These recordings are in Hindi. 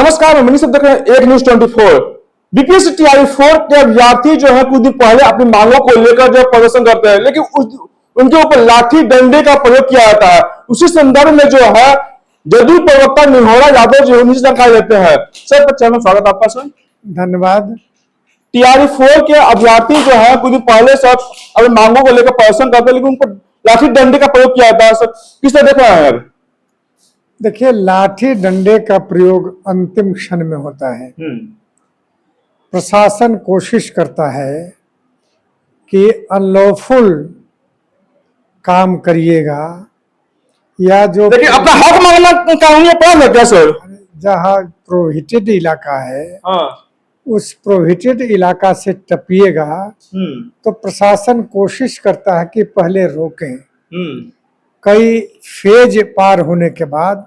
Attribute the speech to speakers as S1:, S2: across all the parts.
S1: नमस्कार, मैं मनीष, देख रहे हैं एक न्यूज 24। बीपीएससी टीआरई 4 के अभ्यर्थी जो है कुछ दिन पहले अपनी मांगों को लेकर जो प्रदर्शन करते हैं, लेकिन उनके ऊपर लाठी डंडे का प्रयोग किया जाता है। उसी संदर्भ में जो है जदयू प्रवक्ता निहोरा यादव जी उन्हीं से जानकारी देते हैं। सर, चैनल में स्वागत आपका। सर
S2: धन्यवाद।
S1: टीआरई 4 के अभ्यर्थी जो है कुछ दिन पहले सब अपनी मांगों को लेकर प्रदर्शन करते हैं, लेकिन उन पर लाठी डंडे का प्रयोग किया जाता है। सर, किस तरह देख रहे हैं?
S2: देखिए, लाठी डंडे का प्रयोग अंतिम क्षण में होता है। प्रशासन कोशिश करता है कि अनलॉफुल काम करिएगा या जो
S1: लेकिन अपना हक मांगना कानूनी अपराध है क्या सर?
S2: जहाँ प्रोहिबिटेड इलाका है,
S1: हाँ।
S2: उस प्रोहिबिटेड इलाका से टपिएगा तो प्रशासन कोशिश करता है कि पहले रोकें। कई फेज पार होने के बाद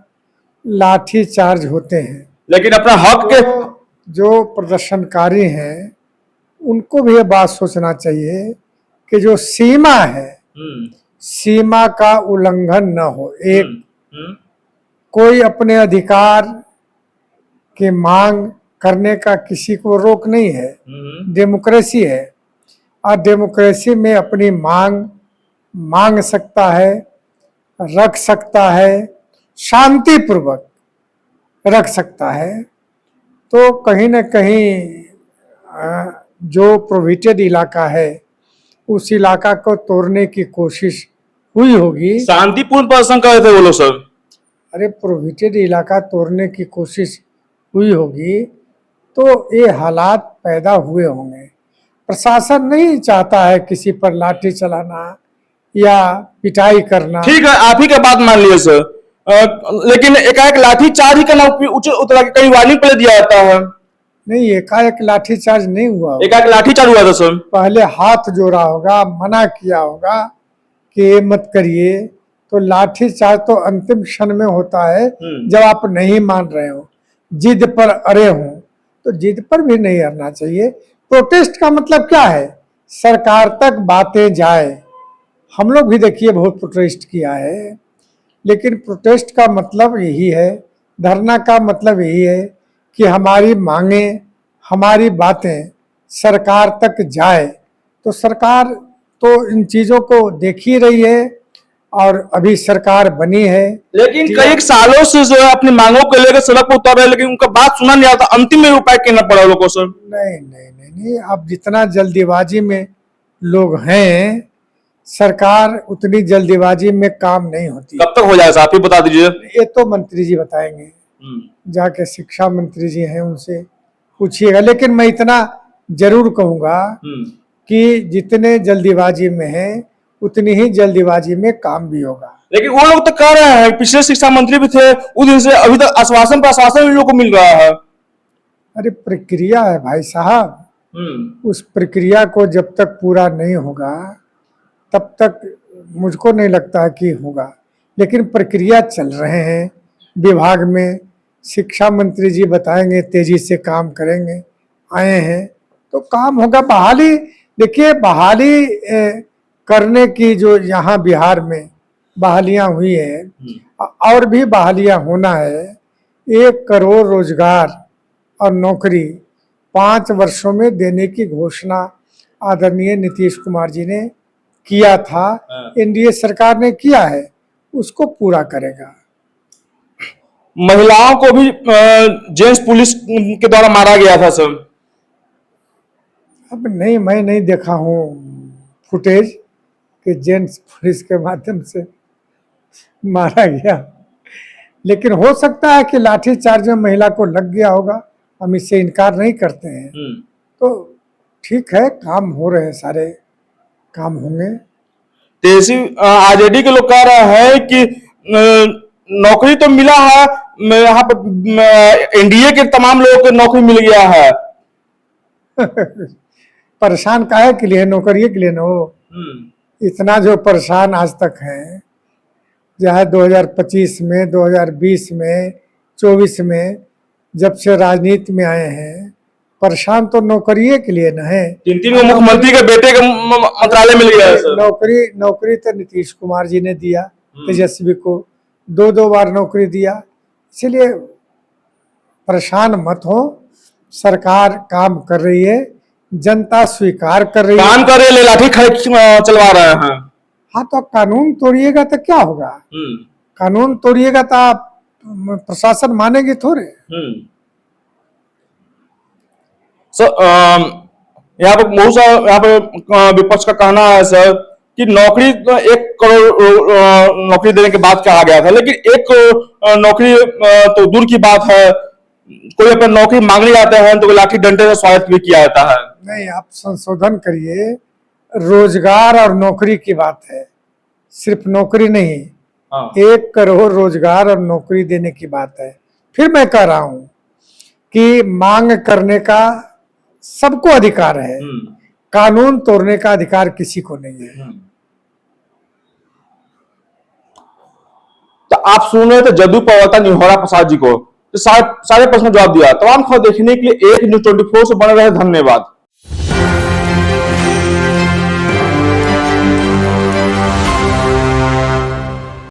S2: लाठी चार्ज होते हैं।
S1: लेकिन अपना हक के
S2: जो प्रदर्शनकारी हैं उनको भी ये बात सोचना चाहिए कि जो सीमा है, सीमा का उल्लंघन न हो। एक कोई अपने अधिकार की मांग करने का किसी को रोक नहीं है। डेमोक्रेसी है और डेमोक्रेसी में अपनी मांग सकता है, रख सकता है, शांतिपूर्वक रख सकता है। तो कहीं न कहीं जो प्रोहिबिटेड इलाका है उस इलाका को तोड़ने की कोशिश हुई होगी।
S1: शांतिपूर्ण प्रदर्शन कर रहे थे वो लोग सर।
S2: अरे, प्रोहिबिटेड इलाका तोड़ने की कोशिश हुई होगी तो ये हालात पैदा हुए होंगे। प्रशासन नहीं चाहता है किसी पर लाठी चलाना या पिटाई करना।
S1: ठीक है, आप ही का बात मान लिया सर, लेकिन एकाएक लाठी चार्ज ही करना उचित उतरा के कहीं वार्निंग पहले दिया जाता है।
S2: नहीं, एकाएक लाठी चार्ज नहीं हुआ।
S1: एकाएक लाठी चार्ज हुआ था सर।
S2: पहले हाथ जोड़ा होगा, मना किया होगा कि ये मत करिए। तो लाठी चार्ज तो अंतिम क्षण में होता है जब आप नहीं मान रहे हो, जिद पर अड़े हो। तो जिद पर भी नहीं अड़ना चाहिए। प्रोटेस्ट का मतलब क्या है? सरकार तक बातें जाए। हम लोग भी देखिए बहुत प्रोटेस्ट किया है, लेकिन प्रोटेस्ट का मतलब यही है, धरना का मतलब यही है कि हमारी मांगे, हमारी बातें सरकार तक जाए। तो सरकार तो इन चीज़ों को देख ही रही है और अभी सरकार बनी है।
S1: लेकिन कई सालों से जो है अपनी मांगों को लेकर सड़क पर उतर रहे, लेकिन उनका बात सुना नहीं आता। अंतिम में उपाय करना पड़ा लोगों को सर।
S2: नहीं नहीं नहीं नहीं, अब जितना जल्दीबाजी में लोग हैं, सरकार उतनी जल्दीबाजी में काम नहीं होती।
S1: कब तक हो जाएगा आप ही बता दीजिए।
S2: ये तो मंत्री जी बताएंगे, जाके शिक्षा मंत्री जी हैं उनसे पूछिएगा। लेकिन मैं इतना जरूर कहूंगा कि जितने जल्दीबाजी में है उतनी ही जल्दीबाजी में काम भी होगा।
S1: लेकिन वो लोग तो कह रहे हैं, पिछले शिक्षा मंत्री भी थे उस दिन से अभी तक आश्वासन पर आश्वासन लोगों को मिल रहा है।
S2: अरे, प्रक्रिया है भाई साहब। उस प्रक्रिया को जब तक पूरा नहीं होगा तब तक मुझको नहीं लगता कि होगा। लेकिन प्रक्रिया चल रहे हैं विभाग में। शिक्षा मंत्री जी बताएंगे, तेजी से काम करेंगे। आए हैं तो काम होगा। बहाली, देखिए, बहाली करने की जो यहाँ बिहार में बहालियाँ हुई है और भी बहालियाँ होना है। 1 करोड़ रोजगार और नौकरी 5 वर्षों में देने की घोषणा आदरणीय नीतीश कुमार जी ने किया था। एनडीए सरकार ने किया है, उसको पूरा करेगा।
S1: महिलाओं को भी जेंट्स पुलिस के द्वारा मारा गया था सर।
S2: अब नहीं, मैं नहीं देखा हूँ फुटेज कि जेंट्स पुलिस के माध्यम से मारा गया, लेकिन हो सकता है कि लाठी चार्ज में महिला को लग गया होगा। हम इससे इनकार नहीं करते हैं। तो ठीक है, काम हो रहे हैं, सारे काम होंगे।
S1: तेजी आरजेडी के लोग कह रहे हैं कि नौकरी तो मिला है, यहाँ पर एनडीए के तमाम लोगों को नौकरी मिल गया है।
S2: परेशान काहे के लिए? नौकरी के लिए न हो। इतना जो परेशान आज तक है, चाहे 2025 में, 2020 में, 24 में, जब से राजनीति में आए हैं, परेशान तो नौकरी के लिए न है।
S1: 3 मुख्यमंत्री के बेटे का मंत्रालय मिल गया है सर।
S2: नौकरी तो नीतीश कुमार जी ने दिया, तेजस्वी को 2 बार नौकरी दिया। इसलिए परेशान मत हो, सरकार काम कर रही है, जनता स्वीकार कर रही है।
S1: काम कर रहे लाठी चलवा रहे हैं।
S2: हाँ, तो कानून तोड़िएगा तो क्या होगा? कानून तोड़िएगा तो आप प्रशासन मानेंगे थोड़े।
S1: सर यहाँ पर बहुत सारा यहाँ पर विपक्ष का कहना है सर कि नौकरी 1 करोड़ नौकरी देने के बाद कहा गया था, लेकिन 1 करोड़ नौकरी तो दूर की बात है, कोई अपना नौकरी मांगने जाते हैं तो लाठी डंडे से स्वागत भी किया जाता है।
S2: नहीं, आप संशोधन करिए, रोजगार और नौकरी की बात है, सिर्फ नौकरी नहीं।
S1: हाँ।
S2: 1 करोड़ रोजगार और नौकरी देने की बात है। फिर मैं कह रहा हूं कि मांग करने का सबको अधिकार है, कानून तोड़ने का अधिकार किसी को नहीं है।
S1: तो आप सुन रहे थे जदयू प्रवक्ता निहोरा प्रसाद जी को, तो सारे प्रश्न जवाब दिया। तमाम खबर देखने के लिए एक न्यूज़ 24 से बने रहे। धन्यवाद।